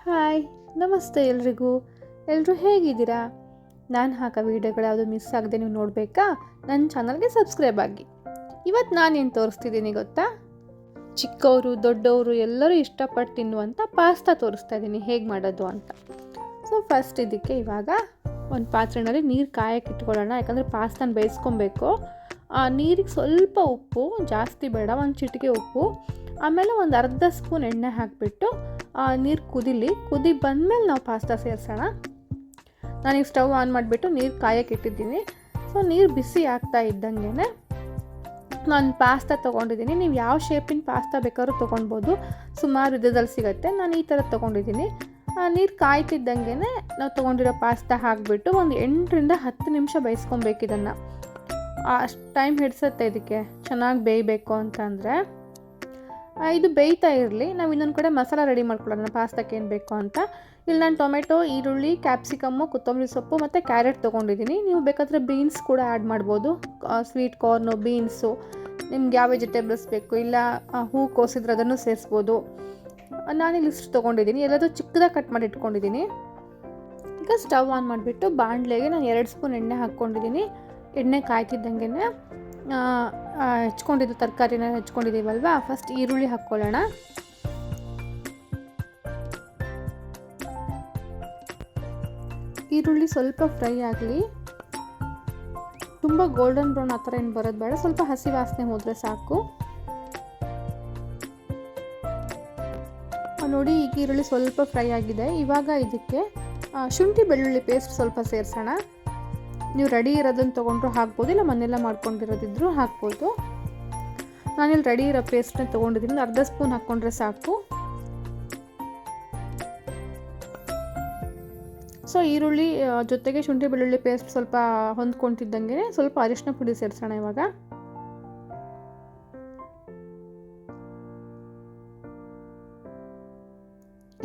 Hi, ನಮಸ್ತೆ ಎಲ್ರಿಗೂ. ಎಲ್ಲರೂ ಹೇಗಿದ್ದೀರಾ? ನಾನು ಹಾಕೋ ವೀಡಿಯೋಗಳು ಯಾವುದು ಮಿಸ್ ಆಗದೆ ನೀವು ನೋಡಬೇಕಾ? ನನ್ನ ಚಾನಲ್ಗೆ ಸಬ್ಸ್ಕ್ರೈಬ್ ಆಗಿ. ಇವತ್ತು ನಾನೇನು ತೋರಿಸ್ತಿದ್ದೀನಿ ಗೊತ್ತಾ? ಚಿಕ್ಕವರು ದೊಡ್ಡವರು ಎಲ್ಲರೂ ಇಷ್ಟಪಟ್ಟು ತಿನ್ನುವಂಥ ಪಾಸ್ತಾ ತೋರಿಸ್ತಾ ಇದ್ದೀನಿ, ಹೇಗೆ ಮಾಡೋದು ಅಂತ. ಸೊ ಫಸ್ಟ್ ಇದಕ್ಕೆ ಇವಾಗ ಒಂದು ಪಾತ್ರೆಯಲ್ಲಿ ನೀರು ಕಾಯಕ್ಕೆ ಇಟ್ಕೊಳ್ಳೋಣ, ಯಾಕಂದರೆ ಪಾಸ್ತಾನ ಬೇಯಿಸ್ಕೊಬೇಕು. ನೀರಿಗೆ ಸ್ವಲ್ಪ ಉಪ್ಪು, ಜಾಸ್ತಿ ಬೇಡ, ಒಂದು ಚಿಟಿಕೆ ಉಪ್ಪು, ಆಮೇಲೆ ಒಂದು ಅರ್ಧ ಸ್ಪೂನ್ ಎಣ್ಣೆ ಹಾಕಿಬಿಟ್ಟು ನೀರು ಕುದಿ ಬಂದಮೇಲೆ ನಾವು ಪಾಸ್ತಾ ಸೇರಿಸೋಣ. ನಾನೀಗ ಸ್ಟವ್ ಆನ್ ಮಾಡಿಬಿಟ್ಟು ನೀರು ಕಾಯಕ್ಕೆ ಇಟ್ಟಿದ್ದೀನಿ. ಸೊ ನೀರು ಬಿಸಿ ಆಗ್ತಾ ಇದ್ದಂಗೆ ನಾನು ಪಾಸ್ತಾ ತೊಗೊಂಡಿದ್ದೀನಿ. ನೀವು ಯಾವ ಶೇಪಿನ ಪಾಸ್ತಾ ಬೇಕಾದ್ರೂ ತೊಗೊಳ್ಬೋದು, ಸುಮಾರು ವಿಧದಲ್ಲಿ ಸಿಗುತ್ತೆ. ನಾನು ಈ ಥರ ತೊಗೊಂಡಿದ್ದೀನಿ. ನೀರು ಕಾಯ್ತಿದ್ದಂಗೆ ನಾವು ತೊಗೊಂಡಿರೋ ಪಾಸ್ತಾ ಹಾಕಿಬಿಟ್ಟು ಒಂದು 8ರಿಂದ 10 ನಿಮಿಷ ಬೇಯಿಸ್ಕೊಬೇಕು. ಇದನ್ನು ಅಷ್ಟು ಟೈಮ್ ಹಿಡಿಸುತ್ತೆ ಇದಕ್ಕೆ ಚೆನ್ನಾಗಿ ಬೇಯಬೇಕು ಅಂತಂದರೆ. ಇದು ಬೇಯ್ತಾ ಇರಲಿ, ನಾವು ಇನ್ನೊಂದು ಕಡೆ ಮಸಾಲ ರೆಡಿ ಮಾಡ್ಕೊಳ್ಳೋಣ ಪಾಸ್ತಾಕ್ಕೆ ಏನು ಬೇಕು ಅಂತ. ಇಲ್ಲಿ ನಾನು ಟೊಮೆಟೊ, ಈರುಳ್ಳಿ, ಕ್ಯಾಪ್ಸಿಕಮ್ಮು, ಕೊತ್ತಂಬರಿ ಸೊಪ್ಪು ಮತ್ತು ಕ್ಯಾರೆಟ್ ತೊಗೊಂಡಿದ್ದೀನಿ. ನೀವು ಬೇಕಾದರೆ ಬೀನ್ಸ್ ಕೂಡ ಆ್ಯಡ್ ಮಾಡ್ಬೋದು, ಸ್ವೀಟ್ ಕಾರ್ನು, ಬೀನ್ಸು, ನಿಮ್ಗೆ ಯಾವ ವೆಜಿಟೇಬಲ್ಸ್ ಬೇಕು, ಇಲ್ಲ ಹೂಕೋಸಿದ್ರೆ ಅದನ್ನು ಸೇರಿಸ್ಬೋದು. ನಾನಿಲ್ಲಿ ಇಷ್ಟು ತೊಗೊಂಡಿದ್ದೀನಿ, ಎಲ್ಲದೂ ಚಿಕ್ಕದಾಗಿ ಕಟ್ ಮಾಡಿ ಇಟ್ಕೊಂಡಿದ್ದೀನಿ. ಈಗ ಸ್ಟವ್ ಆನ್ ಮಾಡಿಬಿಟ್ಟು ಬಾಣಲೆಗೆ ನಾನು 2 ಸ್ಪೂನ್ ಎಣ್ಣೆ ಹಾಕ್ಕೊಂಡಿದ್ದೀನಿ. ಎಣ್ಣೆ ಕಾಯ್ತಿದ್ದಂಗೆ ಹೆಚ್ಕೊಂಡಿದ್ದು ತರಕಾರಿನ ಹೆಚ್ಕೊಂಡಿದ್ದೀವಲ್ವ, ಫಸ್ಟ್ ಈರುಳ್ಳಿ ಹಾಕ್ಕೊಳ್ಳೋಣ. ಈರುಳ್ಳಿ ಸ್ವಲ್ಪ ಫ್ರೈ ಆಗಲಿ, ತುಂಬ ಗೋಲ್ಡನ್ ಬ್ರೌನ್ ಆ ಥರ ಏನು ಬರೋದು ಬೇಡ, ಸ್ವಲ್ಪ ಹಸಿ ವಾಸನೆ ಹೋದರೆ ಸಾಕು. ನೋಡಿ, ಈಗ ಈರುಳ್ಳಿ ಸ್ವಲ್ಪ ಫ್ರೈ ಆಗಿದೆ. ಇವಾಗ ಇದಕ್ಕೆ ಶುಂಠಿ ಬೆಳ್ಳುಳ್ಳಿ ಪೇಸ್ಟ್ ಸ್ವಲ್ಪ ಸೇರಿಸೋಣ. ನೀವು ರೆಡಿ ಇರೋದನ್ನು ತೊಗೊಂಡ್ರು ಹಾಕ್ಬೋದು, ಇಲ್ಲ ಮನೆಯೆಲ್ಲ ಮಾಡ್ಕೊಂಡಿರೋದಿದ್ರು ಹಾಕ್ಬೋದು. ನಾನಿಲ್ಲಿ ರೆಡಿ ಇರೋ ಪೇಸ್ಟ್ನ ತೊಗೊಂಡಿದ್ದೀನಿ, ಅರ್ಧ ಸ್ಪೂನ್ ಹಾಕ್ಕೊಂಡ್ರೆ ಸಾಕು. ಸೊ ಈರುಳ್ಳಿ ಜೊತೆಗೆ ಶುಂಠಿ ಬೆಳ್ಳುಳ್ಳಿ ಪೇಸ್ಟ್ ಸ್ವಲ್ಪ ಹೊಂದ್ಕೊತಿದ್ದಂಗೆ ಸ್ವಲ್ಪ ಅರಿಶಿನ ಪುಡಿ ಸೇರಿಸೋಣ. ಇವಾಗ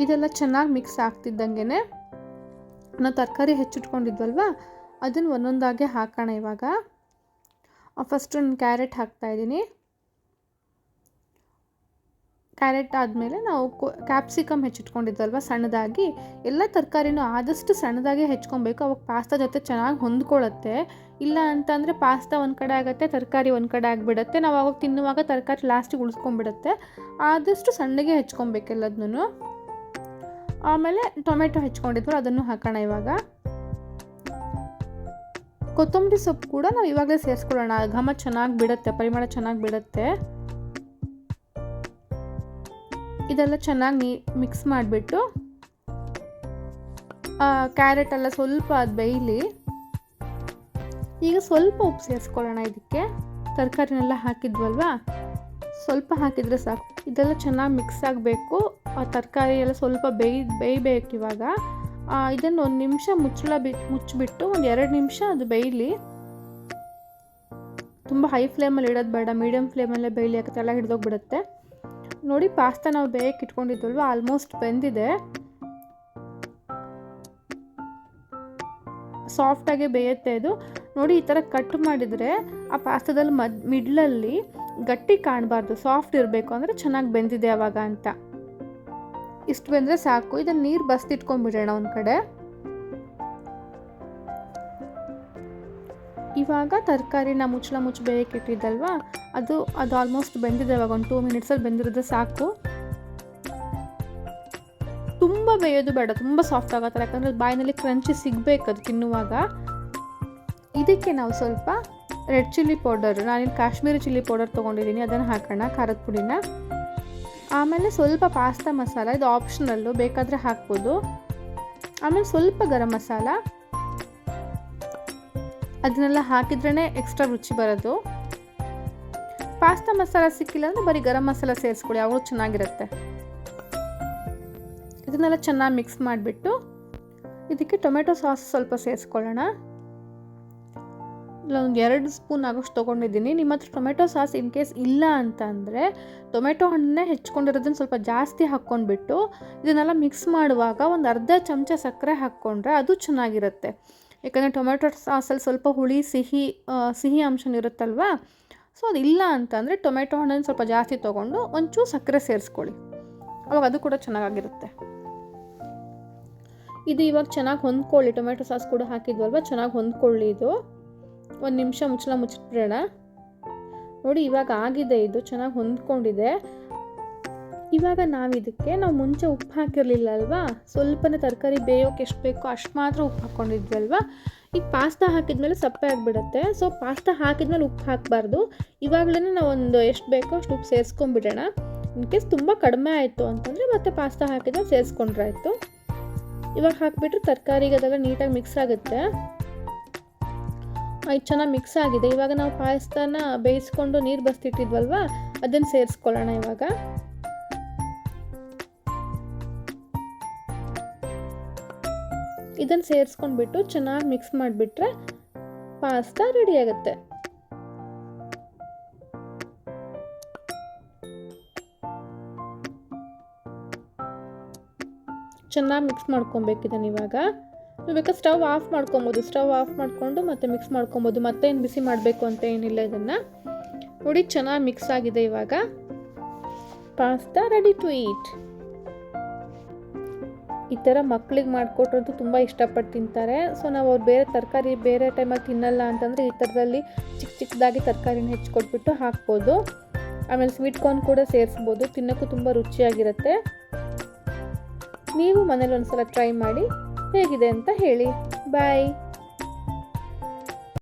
ಇದೆಲ್ಲ ಚೆನ್ನಾಗಿ ಮಿಕ್ಸ್ ಆಗ್ತಿದ್ದಂಗೆ ನಾವು ತರಕಾರಿ ಹೆಚ್ಚಿಟ್ಕೊಂಡಿದ್ವಲ್ವ ಅದನ್ನು ಒಂದೊಂದಾಗೆ ಹಾಕೋಣ. ಇವಾಗ ಫಸ್ಟ್ ಒಂದು ಕ್ಯಾರೆಟ್ ಹಾಕ್ತಾಯಿದ್ದೀನಿ. ಕ್ಯಾರೆಟ್ ಆದಮೇಲೆ ನಾವು ಕ್ಯಾಪ್ಸಿಕಮ್ ಹೆಚ್ಚಿಟ್ಕೊಂಡಿದ್ವಲ್ವ ಸಣ್ಣದಾಗಿ, ಎಲ್ಲ ತರಕಾರಿನೂ ಆದಷ್ಟು ಸಣ್ಣದಾಗೆ ಹೆಚ್ಕೊಬೇಕು, ಅವಾಗ ಪಾಸ್ತಾ ಜೊತೆ ಚೆನ್ನಾಗಿ ಹೊಂದ್ಕೊಳ್ಳುತ್ತೆ. ಇಲ್ಲ ಅಂತಂದರೆ ಪಾಸ್ತಾ ಒಂದು ಕಡೆ ಆಗುತ್ತೆ, ತರಕಾರಿ ಒಂದು ಕಡೆ ಆಗಿಬಿಡುತ್ತೆ. ನಾವು ಅವಾಗ ತಿನ್ನುವಾಗ ತರಕಾರಿ ಲಾಸ್ಟಿಗೆ ಉಳಿಸ್ಕೊಂಡ್ಬಿಡುತ್ತೆ. ಆದಷ್ಟು ಸಣ್ಣಗೆ ಹೆಚ್ಕೊಬೇಕು ಎಲ್ಲದನ್ನೂ. ಆಮೇಲೆ ಟೊಮೆಟೊ ಹೆಚ್ಕೊಂಡಿದ್ವಲ್ಲ ಅದನ್ನು ಹಾಕೋಣ. ಇವಾಗ ಕೊತ್ತಂಬರಿ ಸೊಪ್ಪು ಕೂಡ ನಾವು ಇವಾಗಲೇ ಸೇರಿಸ್ಕೊಳ್ಳೋಣ, ಘಮ ಚೆನ್ನಾಗಿ ಬಿಡುತ್ತೆ, ಪರಿಮಳ ಚೆನ್ನಾಗಿ ಬಿಡುತ್ತೆ. ಇದೆಲ್ಲ ಚೆನ್ನಾಗಿ ಮಿಕ್ಸ್ ಮಾಡಿಬಿಟ್ಟು ಕ್ಯಾರೆಟ್ ಎಲ್ಲ ಸ್ವಲ್ಪ ಅದು ಬೇಯಲಿ. ಈಗ ಸ್ವಲ್ಪ ಉಪ್ಪು ಸೇರಿಸ್ಕೊಳ್ಳೋಣ. ಇದಕ್ಕೆ ತರಕಾರಿನೆಲ್ಲ ಹಾಕಿದ್ವಲ್ವ, ಸ್ವಲ್ಪ ಹಾಕಿದರೆ ಸಾಕು. ಇದೆಲ್ಲ ಚೆನ್ನಾಗಿ ಮಿಕ್ಸ್ ಆಗಬೇಕು, ತರಕಾರಿ ಎಲ್ಲ ಸ್ವಲ್ಪ ಬೇಯಬೇಕು. ಇವಾಗ ಇದನ್ನು 1 ನಿಮಿಷ ಮುಚ್ಚಿಬಿಟ್ಟು ಒಂದು 2 ನಿಮಿಷ ಅದು ಬೇಯಲಿ. ತುಂಬ ಹೈ ಫ್ಲೇಮಲ್ಲಿ ಇಡೋದು ಬೇಡ, ಮೀಡಿಯಮ್ ಫ್ಲೇಮಲ್ಲೇ ಬೇಯಲಿ, ಯಾಕೆ ಎಲ್ಲ ಹಿಡಿದೋಗ್ಬಿಡುತ್ತೆ. ನೋಡಿ, ಪಾಸ್ತಾ ನಾವು ಬೇಯಕ್ಕೆ ಇಟ್ಕೊಂಡಿದ್ವಲ್ವ ಆಲ್ಮೋಸ್ಟ್ ಬೆಂದಿದೆ. ಸಾಫ್ಟಾಗೆ ಬೇಯುತ್ತೆ ಇದು. ನೋಡಿ, ಈ ಥರ ಕಟ್ ಮಾಡಿದರೆ ಆ ಪಾಸ್ತಾದಲ್ಲಿ ಮಿಡ್ಲಲ್ಲಿ ಗಟ್ಟಿ ಕಾಣಬಾರ್ದು, ಸಾಫ್ಟ್ ಇರಬೇಕು, ಅಂದರೆ ಚೆನ್ನಾಗಿ ಬೆಂದಿದೆ ಆವಾಗ ಅಂತ. ಇಷ್ಟು ಬೆಂದರೆ ಸಾಕು. ಇದನ್ನು ನೀರು ಬಸ್ತಿಟ್ಕೊಂಡ್ಬಿಡೋಣ ಒಂದು ಕಡೆ. ಇವಾಗ ತರಕಾರಿನ ಮುಚ್ಚಿ ಬೇಯಕ್ಕೆ ಇಟ್ಟಿದ್ದಲ್ವ ಅದು ಆಲ್ಮೋಸ್ಟ್ ಬೆಂದಿದೆ. ಇವಾಗ ಒಂದು 2 ಮಿನಿಟ್ಸಲ್ಲಿ ಬೆಂದಿರೋದು ಸಾಕು. ತುಂಬ ಬೇಯೋದು ಬೇಡ, ತುಂಬ ಸಾಫ್ಟ್ ಆಗತ್ತಾರೆ, ಯಾಕಂದರೆ ಬಾಯಿನಲ್ಲಿ ಕ್ರಂಚಿ ಸಿಗಬೇಕು ಅದು ತಿನ್ನುವಾಗ. ಇದಕ್ಕೆ ನಾವು ಸ್ವಲ್ಪ ರೆಡ್ ಚಿಲ್ಲಿ ಪೌಡರ್, ನಾನಿಲ್ಲಿ ಕಾಶ್ಮೀರಿ ಚಿಲ್ಲಿ ಪೌಡರ್ ತೊಗೊಂಡಿದ್ದೀನಿ, ಅದನ್ನು ಹಾಕೋಣ, ಖಾರದ ಪುಡಿನ. ಆಮೇಲೆ ಸ್ವಲ್ಪ ಪಾಸ್ತಾ ಮಸಾಲ, ಇದು ಆಪ್ಷನಲ್ಲು, ಬೇಕಾದರೆ ಹಾಕ್ಬೋದು. ಆಮೇಲೆ ಸ್ವಲ್ಪ ಗರಂ ಮಸಾಲ, ಅದನ್ನೆಲ್ಲ ಹಾಕಿದ್ರೇ ಎಕ್ಸ್ಟ್ರಾ ರುಚಿ ಬರೋದು. ಪಾಸ್ತಾ ಮಸಾಲ ಸಿಕ್ಕಿಲ್ಲ ಅಂದರೆ ಬರೀ ಗರಂ ಮಸಾಲ ಸೇರಿಸ್ಕೊಳ್ಳಿ, ಅವು ಚೆನ್ನಾಗಿರುತ್ತೆ. ಇದನ್ನೆಲ್ಲ ಚೆನ್ನಾಗಿ ಮಿಕ್ಸ್ ಮಾಡಿಬಿಟ್ಟು ಇದಕ್ಕೆ ಟೊಮೆಟೊ ಸಾಸ್ ಸ್ವಲ್ಪ ಸೇರಿಸ್ಕೊಳ್ಳೋಣ. ಒಂದು 2 ಸ್ಪೂನ್ ಆಗೋಷ್ಟು ತೊಗೊಂಡಿದ್ದೀನಿ. ನಿಮ್ಮ ಹತ್ರ ಟೊಮೆಟೊ ಸಾಸ್ ಇನ್ ಕೇಸ್ ಇಲ್ಲ ಅಂತಂದರೆ ಟೊಮೆಟೊ ಹಣ್ಣನ್ನೇ ಹೆಚ್ಕೊಂಡಿರೋದನ್ನು ಸ್ವಲ್ಪ ಜಾಸ್ತಿ ಹಾಕ್ಕೊಂಡ್ಬಿಟ್ಟು ಇದನ್ನೆಲ್ಲ ಮಿಕ್ಸ್ ಮಾಡುವಾಗ ಒಂದು ಅರ್ಧ ಚಮಚ ಸಕ್ಕರೆ ಹಾಕ್ಕೊಂಡ್ರೆ ಅದು ಚೆನ್ನಾಗಿರುತ್ತೆ. ಯಾಕಂದರೆ ಟೊಮೆಟೊ ಸಾಸಲ್ಲಿ ಸ್ವಲ್ಪ ಹುಳಿ ಸಿಹಿ ಅಂಶ ಇರುತ್ತಲ್ವ. ಸೊ ಅದು ಇಲ್ಲ ಅಂತಂದರೆ ಟೊಮೆಟೊ ಹಣ್ಣನ್ನು ಸ್ವಲ್ಪ ಜಾಸ್ತಿ ತೊಗೊಂಡು ಒಂಚೂರು ಸಕ್ಕರೆ ಸೇರಿಸ್ಕೊಳ್ಳಿ, ಅವಾಗ ಅದು ಕೂಡ ಚೆನ್ನಾಗಿರುತ್ತೆ. ಇದು ಇವಾಗ ಚೆನ್ನಾಗಿ ಹೊಂದ್ಕೊಳ್ಳಿ, ಟೊಮೆಟೊ ಸಾಸ್ ಕೂಡ ಹಾಕಿದ್ವಲ್ವ, ಚೆನ್ನಾಗಿ ಹೊಂದ್ಕೊಳ್ಳಿ. ಇದು ಒಂದು ನಿಮಿಷ ಮುಚ್ಚಿಟ್ಬಿಡೋಣ. ನೋಡಿ ಇವಾಗ ಆಗಿದೆ, ಇದು ಚೆನ್ನಾಗಿ ಹೊಂದ್ಕೊಂಡಿದೆ. ಇವಾಗ ನಾವು ಮುಂಚೆ ಉಪ್ಪು ಹಾಕಿರಲಿಲ್ಲ ಅಲ್ವಾ, ಸ್ವಲ್ಪನೇ ತರಕಾರಿ ಬೇಯೋಕೆ ಎಷ್ಟು ಬೇಕೋ ಅಷ್ಟು ಮಾತ್ರ ಉಪ್ಪು ಹಾಕ್ಕೊಂಡಿದ್ವಿ ಅಲ್ವಾ. ಈಗ ಪಾಸ್ತಾ ಹಾಕಿದ್ಮೇಲೆ ಸಪ್ಪೆ ಆಗಿಬಿಡುತ್ತೆ. ಸೊ ಪಾಸ್ತಾ ಹಾಕಿದ್ಮೇಲೆ ಉಪ್ಪು ಹಾಕಬಾರ್ದು. ಇವಾಗಲೇ ನಾವು ಒಂದು ಎಷ್ಟು ಬೇಕೋ ಅಷ್ಟು ಉಪ್ಪು ಸೇರಿಸ್ಕೊಂಡ್ಬಿಡೋಣ. ಇನ್ ಕೇಸ್ ತುಂಬ ಕಡಿಮೆ ಆಯಿತು ಅಂತಂದರೆ ಮತ್ತೆ ಪಾಸ್ತಾ ಹಾಕಿದ್ಮೇಲೆ ಸೇರಿಸ್ಕೊಂಡ್ರೆ ಆಯಿತು. ಇವಾಗ ಹಾಕಿಬಿಟ್ರೆ ತರಕಾರಿಗೆ ಅದೆಲ್ಲ ನೀಟಾಗಿ ಮಿಕ್ಸ್ ಆಗುತ್ತೆ. ಇದು ಚೆನ್ನಾಗಿ ಮಿಕ್ಸ್ ಆಗಿದೆ. ಇವಾಗ ನಾವು ಪಾಸ್ತಾನ ಬೇಯಿಸ್ಕೊಂಡು ನೀರು ಬಸ್ತಿಟ್ಟಿದ್ವಲ್ವ, ಅದನ್ನು ಸೇರಿಸ್ಕೊಳ್ಳೋಣ. ಇವಾಗ ಇದನ್ನು ಸೇರಿಸ್ಕೊಂಡ್ಬಿಟ್ಟು ಚೆನ್ನಾಗಿ ಮಿಕ್ಸ್ ಮಾಡಿಬಿಟ್ರೆ ಪಾಸ್ತಾ ರೆಡಿ ಆಗುತ್ತೆ. ಚೆನ್ನಾಗಿ ಮಿಕ್ಸ್ ಮಾಡ್ಕೊಬೇಕಿದ್ದಾನೆ. ಇವಾಗ ನೀವು ಬೇಕಾದ್ರೆ ಸ್ಟವ್ ಆಫ್ ಮಾಡ್ಕೊಬೋದು. ಸ್ಟವ್ ಆಫ್ ಮಾಡಿಕೊಂಡು ಮತ್ತೆ ಮಿಕ್ಸ್ ಮಾಡ್ಕೊಬೋದು. ಮತ್ತೆ ಏನು ಬಿಸಿ ಮಾಡಬೇಕು ಅಂತ ಏನಿಲ್ಲ. ಇದನ್ನು ನೋಡಿ ಚೆನ್ನಾಗಿ ಮಿಕ್ಸ್ ಆಗಿದೆ. ಇವಾಗ ಪಾಸ್ತಾ ರೆಡಿ ಟು ಈಟ್. ಈ ಥರ ಮಕ್ಳಿಗೆ ಮಾಡಿಕೊಟ್ರಂತೂ ತುಂಬ ಇಷ್ಟಪಟ್ಟು ತಿಂತಾರೆ. ಸೊ ನಾವು ಅವ್ರು ಬೇರೆ ತರಕಾರಿ ಬೇರೆ ಟೈಮಲ್ಲಿ ತಿನ್ನಲ್ಲ ಅಂತಂದರೆ ಈ ಥರದಲ್ಲಿ ಚಿಕ್ಕದಾಗಿ ತರಕಾರಿನ ಹೆಚ್ಚಿಕೊಟ್ಬಿಟ್ಟು ಹಾಕ್ಬೋದು. ಆಮೇಲೆ ಸ್ವೀಟ್ ಕಾರ್ನ್ ಕೂಡ ಸೇರಿಸ್ಬೋದು. ತಿನ್ನೋಕ್ಕೂ ತುಂಬ ರುಚಿಯಾಗಿರುತ್ತೆ. ನೀವು ಮನೇಲಿ ಒಂದ್ಸಲ ಟ್ರೈ ಮಾಡಿ ಹೇಗಿದೆ ಅಂತ ಹೇಳಿ. ಬಾಯ್.